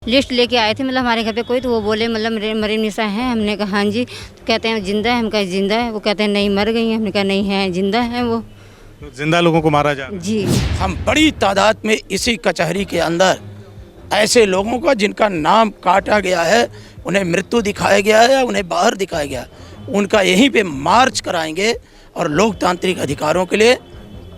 List लेके आए थे मतलब हमारे घर पे कोई, तो वो बोले मतलब मरीम निशा हैं। हमने कहा हाँ जी। तो कहते हैं जिंदा है, हम कहा जिंदा है। वो कहते हैं नहीं मर गई हैं। हमने कहा नहीं है, जिंदा है वो। तो जिंदा लोगों को मारा जा रहा है। जी हम बड़ी तादाद में इसी कचहरी के अंदर ऐसे लोगों का जिनका नाम काटा गया है, उन्हें मृत्यु दिखाया गया है, उन्हें बाहर दिखाया गया, उनका यहीं पे मार्च कराएंगे और लोकतांत्रिक अधिकारों के लिए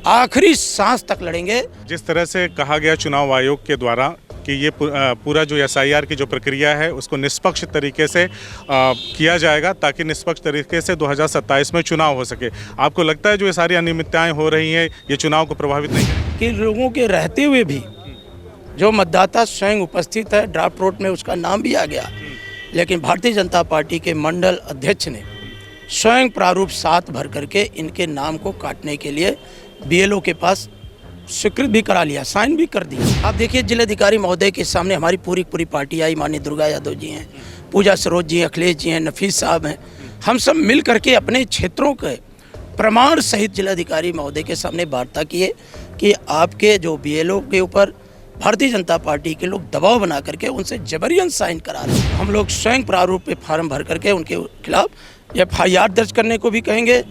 आखिरी सांस तक लड़ेंगे। जिस तरह से कहा गया चुनाव आयोग के द्वारा कि ये पूरा जो SIR की जो प्रक्रिया है उसको निष्पक्ष तरीके से किया जाएगा ताकि निष्पक्ष तरीके से 2027 में चुनाव हो सके, आपको लगता है जो ये सारी अनियमितताएं हो रही हैं ये चुनाव को प्रभावित नहीं करेंगी? कि लोगों के रहते हुए भी जो मतदाता स्वयं उपस्थित है, ड्राफ्ट रोड में उसका नाम भी आ गया, लेकिन भारतीय जनता पार्टी के मंडल अध्यक्ष ने स्वयं प्रारूप 7 भर करके इनके नाम को काटने के लिए BLO के पास स्वीकृत भी करा लिया, साइन भी कर दिया। आप देखिए जिलाधिकारी महोदय के सामने हमारी पूरी पार्टी आई, माननीय दुर्गा यादव जी हैं, पूजा सरोज जी, अखिलेश जी हैं, नफीस साहब हैं, हम सब मिल करके अपने क्षेत्रों के प्रमाण सहित जिलाधिकारी महोदय के सामने वार्ता किए कि आपके जो BLO के ऊपर भारतीय जनता पार्टी के लोग दबाव बना करके उनसे जबरियन साइन करा रहे हैं। हम लोग स्वयं प्रारूप पे फार्म भर करके उनके खिलाफ FIR दर्ज करने को भी कहेंगे।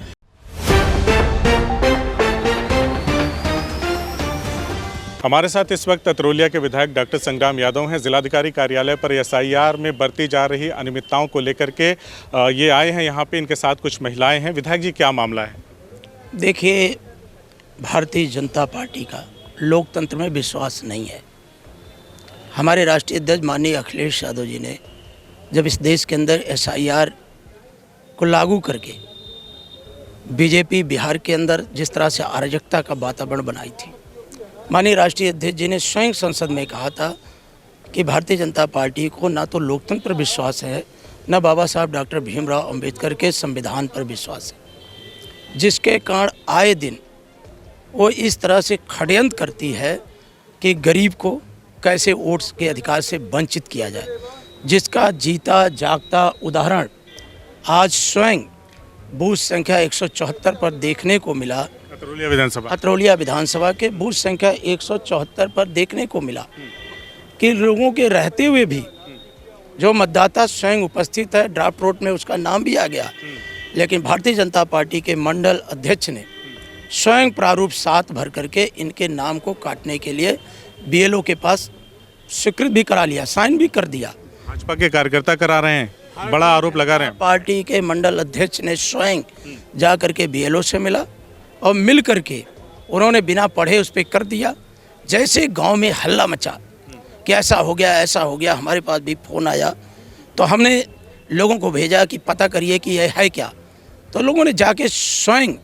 हमारे साथ इस वक्त अतरौलिया के विधायक डॉक्टर संग्राम यादव हैं। जिलाधिकारी कार्यालय पर SIR में बरती जा रही अनियमितताओं को लेकर के ये आए हैं यहाँ पे, इनके साथ कुछ महिलाएं हैं। विधायक जी क्या मामला है? देखिए, भारतीय जनता पार्टी का लोकतंत्र में विश्वास नहीं है। हमारे राष्ट्रीय अध्यक्ष माननीय अखिलेश यादव जी ने जब इस देश के अंदर SIR को लागू करके BJP बिहार के अंदर जिस तरह से अराजकता का वातावरण बनाई थी, माननीय राष्ट्रीय अध्यक्ष जी ने स्वयं संसद में कहा था कि भारतीय जनता पार्टी को ना तो लोकतंत्र पर विश्वास है, न बाबा साहब डॉक्टर भीमराव अंबेडकर के संविधान पर विश्वास है, जिसके कारण आए दिन वो इस तरह से षड्यंत्र करती है कि गरीब को कैसे वोट्स के अधिकार से वंचित किया जाए, जिसका जीता जागता उदाहरण आज स्वयं बूथ संख्या 174 पर देखने को मिला। अतरौलिया विधानसभा के बूथ संख्या 174 पर देखने को मिला कि लोगों के रहते हुए भी जो मतदाता स्वयं उपस्थित है, ड्राफ्ट रोड में उसका नाम भी आ गया, लेकिन भारतीय जनता पार्टी के मंडल अध्यक्ष ने स्वयं प्रारूप 7 भर करके इनके नाम को काटने के लिए BLO के पास स्वीकृत भी करा लिया, साइन भी कर दिया। भाजपा के कार्यकर्ता करा रहे हैं, बड़ा आरोप लगा रहे हैं। पार्टी के मंडल अध्यक्ष ने स्वयं जा करके BLO से मिला और मिल करके उन्होंने बिना पढ़े उस पर कर दिया। जैसे गांव में हल्ला मचा कि ऐसा हो गया, ऐसा हो गया, हमारे पास भी फ़ोन आया तो हमने लोगों को भेजा कि पता करिए कि यह है क्या। तो लोगों ने जाके स्वयं,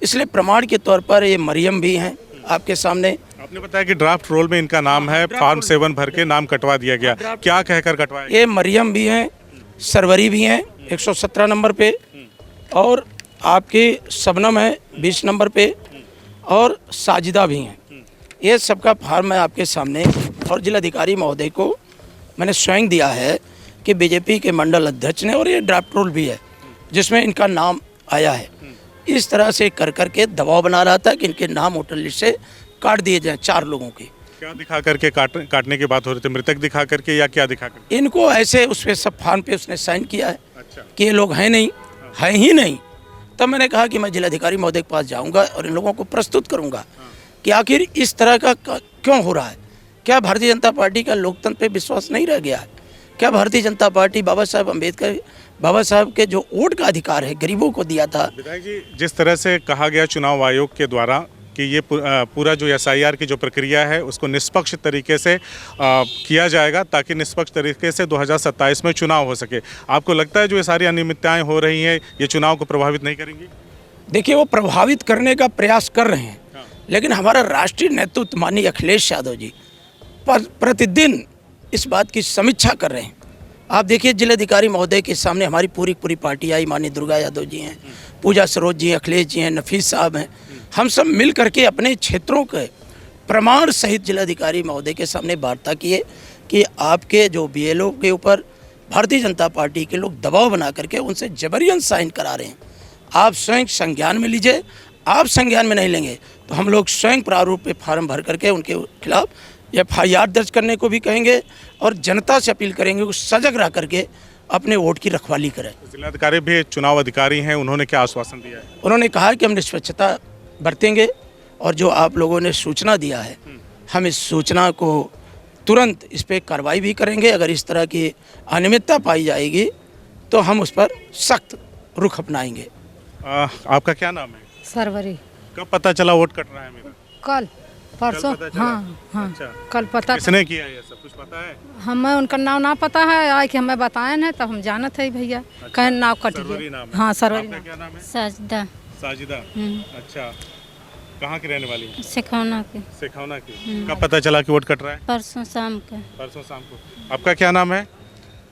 इसलिए प्रमाण के तौर पर ये मरियम भी हैं आपके सामने। आपने बताया कि ड्राफ्ट रोल में इनका नाम है, फॉर्म 7 भर के नाम कटवा दिया गया, क्या कहकर कटवाया? ये मरियम भी हैं, सरवरी भी हैं 117 नंबर पे, और आपके शबनम है 20 नंबर पे, और साजिदा भी हैं। ये सबका फॉर्म है आपके सामने, और जिलाधिकारी महोदय को मैंने स्वयं दिया है कि BJP के मंडल अध्यक्ष ने, और ये ड्राफ्ट रोल भी है जिसमें इनका नाम आया है। इस तरह से कर करके दबाव बना रहा था कि इनके नाम वोटर लिस्ट से काट दिए जाएं 4 लोगों के। क्या दिखा करके काटने की बात हो रही थी? मृतक दिखा करके या क्या दिखा करके? इनको ऐसे उस पे सब फॉर्म पे उसने साइन किया है। अच्छा। कि ये लोग हैं नहीं, हैं ही नहीं। तब मैंने कहा कि मैं जिलाधिकारी महोदय के पास जाऊंगा और इन लोगों को प्रस्तुत करूंगा कि आखिर इस तरह का क्यों हो रहा है। क्या भारतीय जनता पार्टी का लोकतंत्र पे विश्वास नहीं रह गया है? क्या भारतीय जनता पार्टी बाबा साहब अम्बेडकर, बाबा साहब के जो वोट का अधिकार है गरीबों को दिया था? विधायक जी, जिस तरह से कहा गया चुनाव आयोग के द्वारा कि ये पूरा जो SIR की जो प्रक्रिया है उसको निष्पक्ष तरीके से किया जाएगा ताकि निष्पक्ष तरीके से 2027 में चुनाव हो सके, आपको लगता है जो ये सारी अनियमितताएं हो रही हैं ये चुनाव को प्रभावित नहीं करेंगी? देखिए, वो प्रभावित करने का प्रयास कर रहे हैं, लेकिन हमारा राष्ट्रीय नेतृत्व माननीय अखिलेश यादव जी प्रतिदिन इस बात की समीक्षा कर रहे हैं। आप देखिए जिलाधिकारी महोदय के सामने हमारी पूरी पार्टी आई, माननीय दुर्गा यादव जी हैं, पूजा सरोज जी, अखिलेश जी हैं, नफीस साहब हैं, हम सब मिल करके अपने क्षेत्रों के प्रमाण सहित जिलाधिकारी महोदय के सामने वार्ता किए कि आपके जो BLO के ऊपर भारतीय जनता पार्टी के लोग दबाव बना करके उनसे जबरियन साइन करा रहे हैं। आप स्वयं संज्ञान में लीजिए, आप संज्ञान में नहीं लेंगे तो हम लोग स्वयं प्रारूप पे फार्म भर करके उनके खिलाफ FIR दर्ज करने को भी कहेंगे और जनता से अपील करेंगे कि सजग रह करके अपने वोट की रखवाली करें। जिलाधिकारी भी चुनाव अधिकारी हैं, उन्होंने क्या आश्वासन दिया है? उन्होंने कहा है कि हम निष्पक्षता बरतेंगे और जो आप लोगों ने सूचना दिया है हम इस सूचना को तुरंत इस पर कार्रवाई भी करेंगे। अगर इस तरह की अनियमितता पाई जाएगी तो हम उस पर सख्त रुख अपनाएंगे। आपका क्या नाम है? सरवरी। कब पता चला वोट कट रहा है मेरा? कल परसों। पता चला? हाँ हाँ अच्छा। कल पता। किसने किया ये सब कुछ पता है? हमें उनका नाम ना पता है, आए कि हमें बताए हैं तब हम जानत है भैया। कहीं नाव कट सरवरी गया। नाम है। हाँ सरवरी आपका नाम। क्या नाम है? साजदा साजिदा। अच्छा, कहाँ की रहने वाली है? सिखौना के सेखौना की। कब पता चला कि वोट कट रहा है? परसों शाम का। परसों शाम को। आपका क्या नाम है?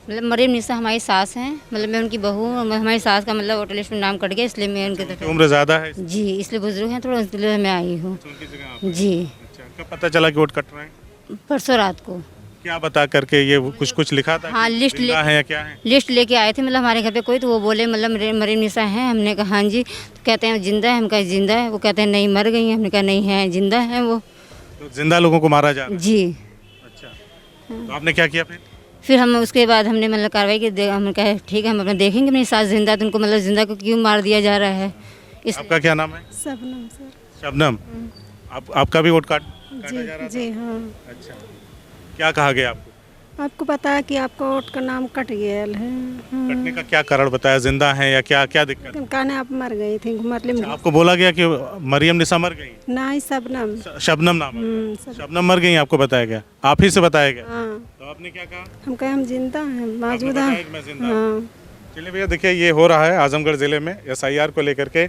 मतलब मरीम निशा हमारी सास हैं, मतलब मैं उनकी बहू हूँ। हमारी सास का मतलब वोटर लिस्ट में नाम कट गया, इसलिए मैं उनके उनकी उम्र ज़्यादा है? जी इसलिए बुजुर्ग हैं थोड़ा, इसलिए मैं आई हूँ। उनकी जगह आप हैं। जी अच्छा, कब पता चला कि वोट कट रहा है? परसों रात को। क्या बता करके ये कुछ लिखा था? हाँ, कि लिस्ट जिंदा है या क्या है? लिस्ट लेके आए थे, मतलब हमारे घर पे कोई, तो वो बोले मतलब मरीम निशा है। हमने कहा हाँ जी, तो कहते हैं जिंदा है। हम कहा जिंदा है। वो कहते हैं नहीं मर गई हैं। हमने कहा नहीं है, जिंदा है वो। तो जिंदा लोगों को मारा जा रहा है? जी अच्छा, तो आपने क्या किया फिर हम उसके बाद हमने मतलब कार्रवाई की। हमने कहा ठीक है, हम अपना देखेंगे मेरी सास जिंदा, तो उनको मतलब जिंदा को क्यों मार दिया जा रहा है। इस आपका क्या नाम है? शबनम सर। शबनम। आपका भी वोट काटा जा रहा था? जी हाँ। अच्छा, क्या कहा गया आपको? आपको पता है कि आपका वोट का नाम कट गया है। कटने का क्या कारण बताया? जिंदा है या क्या क्या दिक्कत? कहने आप मर गई थी मतलब आपको बोला गया कि मरियम निशा मर गई? नहीं शबनम। शबनम नाम है। शबनम मर गई आपको बताया गया? आप ही से बताया गया? हाँ तो आपने क्या कहा? हम कहे हम जिंदा हैं, आपने मौजूद बताया हैं। कि मैं जिंदा हूँ। हाँ चलिए भैया, देखिए ये हो रहा है आजमगढ़ ज़िले में SIR को लेकर के।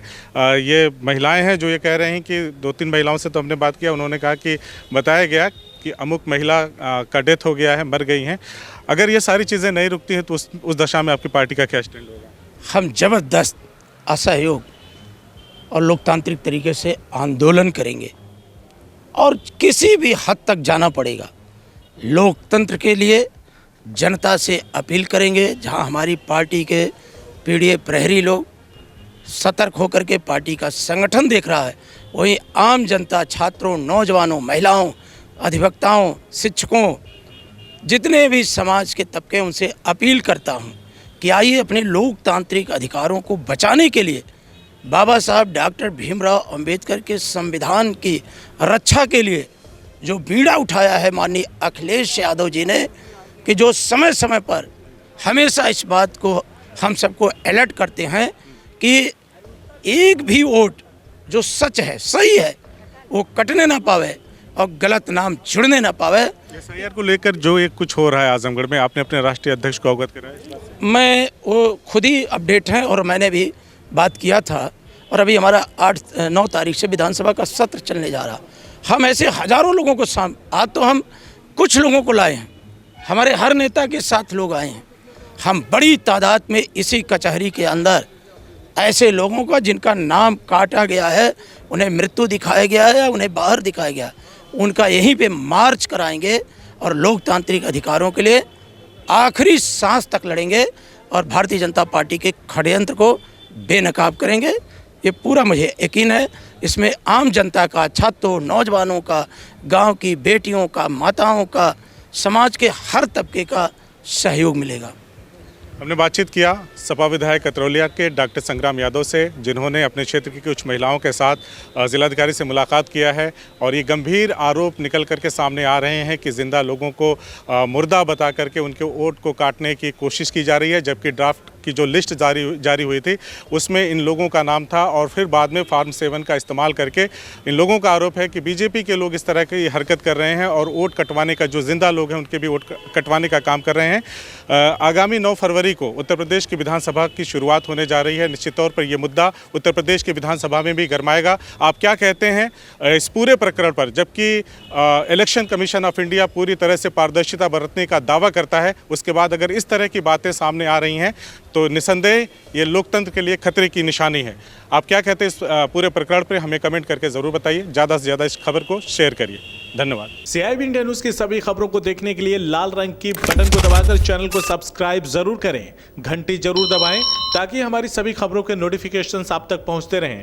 ये महिलाएं हैं जो ये कह रहे हैं कि 2-3 महिलाओं से तो हमने बात किया, उन्होंने कहा कि बताया गया कि अमुक महिला का डेथ हो गया है, मर गई हैं। अगर ये सारी चीज़ें नहीं रुकती हैं तो उस दशा में आपकी पार्टी का क्या स्टैंड होगा? हम ज़बरदस्त असहयोग और लोकतांत्रिक तरीके से आंदोलन करेंगे और किसी भी हद तक जाना पड़ेगा। लोकतंत्र के लिए जनता से अपील करेंगे। जहां हमारी पार्टी के पीढ़ी प्रहरी लोग सतर्क होकर के पार्टी का संगठन देख रहा है, वहीं आम जनता, छात्रों, नौजवानों, महिलाओं, अधिवक्ताओं, शिक्षकों, जितने भी समाज के तबके, उनसे अपील करता हूं कि आइए अपने लोकतांत्रिक अधिकारों को बचाने के लिए बाबा साहब डॉक्टर भीमराव अंबेडकर के संविधान की रक्षा के लिए जो बीड़ा उठाया है माननीय अखिलेश यादव जी ने, कि जो समय समय पर हमेशा इस बात को हम सबको अलर्ट करते हैं कि एक भी वोट जो सच है, सही है, वो कटने ना पावे और गलत नाम जुड़ने ना पावे। SIR को लेकर जो एक कुछ हो रहा है आजमगढ़ में, आपने अपने राष्ट्रीय अध्यक्ष को अवगत कराया? मैं वो खुद ही अपडेट हैं और मैंने भी बात किया था। और अभी हमारा 8-9 तारीख से विधानसभा का सत्र चलने जा रहा। हम ऐसे हज़ारों लोगों को आज तो हम कुछ लोगों को लाए हैं, हमारे हर नेता के साथ लोग आए हैं। हम बड़ी तादाद में इसी कचहरी के अंदर ऐसे लोगों का जिनका नाम काटा गया है, उन्हें मृत्यु दिखाया गया है, उन्हें बाहर दिखाया गया, उनका यहीं पे मार्च कराएंगे और लोकतांत्रिक अधिकारों के लिए आखिरी सांस तक लड़ेंगे और भारतीय जनता पार्टी के षड्यंत्र को बेनकाब करेंगे। ये पूरा मुझे यकीन है। इसमें आम जनता का, छात्रों, नौजवानों का, गांव की बेटियों का, माताओं का, समाज के हर तबके का सहयोग मिलेगा। हमने बातचीत किया सपा विधायक कतरौलिया के डॉक्टर संग्राम यादव से, जिन्होंने अपने क्षेत्र की कुछ महिलाओं के साथ जिलाधिकारी से मुलाकात किया है और ये गंभीर आरोप निकल करके सामने आ रहे हैं कि जिंदा लोगों को मुर्दा बता करके उनके वोट को काटने की कोशिश की जा रही है, जबकि ड्राफ्ट की जो लिस्ट जारी हुई थी उसमें इन लोगों का नाम था और फिर बाद में फार्म 7 का इस्तेमाल करके इन लोगों का आरोप है कि बीजेपी के लोग इस तरह की हरकत कर रहे हैं और वोट कटवाने का, जो जिंदा लोग हैं उनके भी वोट कटवाने का काम कर रहे हैं। आगामी 9 फरवरी को उत्तर प्रदेश की विधानसभा की शुरुआत होने जा रही है। निश्चित तौर पर यह मुद्दा उत्तर प्रदेश की विधानसभा में भी गरमाएगा। आप क्या कहते हैं इस पूरे प्रकरण पर? जबकि इलेक्शन कमीशन ऑफ इंडिया पूरी तरह से पारदर्शिता बरतने का दावा करता है, उसके बाद अगर इस तरह की बातें सामने आ रही हैं तो निसंदेह ये लोकतंत्र के लिए खतरे की निशानी है। आप क्या कहते हैं इस पूरे प्रकरण पर? हमें कमेंट करके ज़रूर बताइए। ज़्यादा से ज़्यादा इस खबर को शेयर करिए। धन्यवाद। CIB इंडिया न्यूज़ की सभी खबरों को देखने के लिए लाल रंग की बटन को दबाकर चैनल को सब्सक्राइब जरूर करें, घंटी जरूर दबाएं ताकि हमारी सभी खबरों के नोटिफिकेशंस आप तक पहुंचते रहें।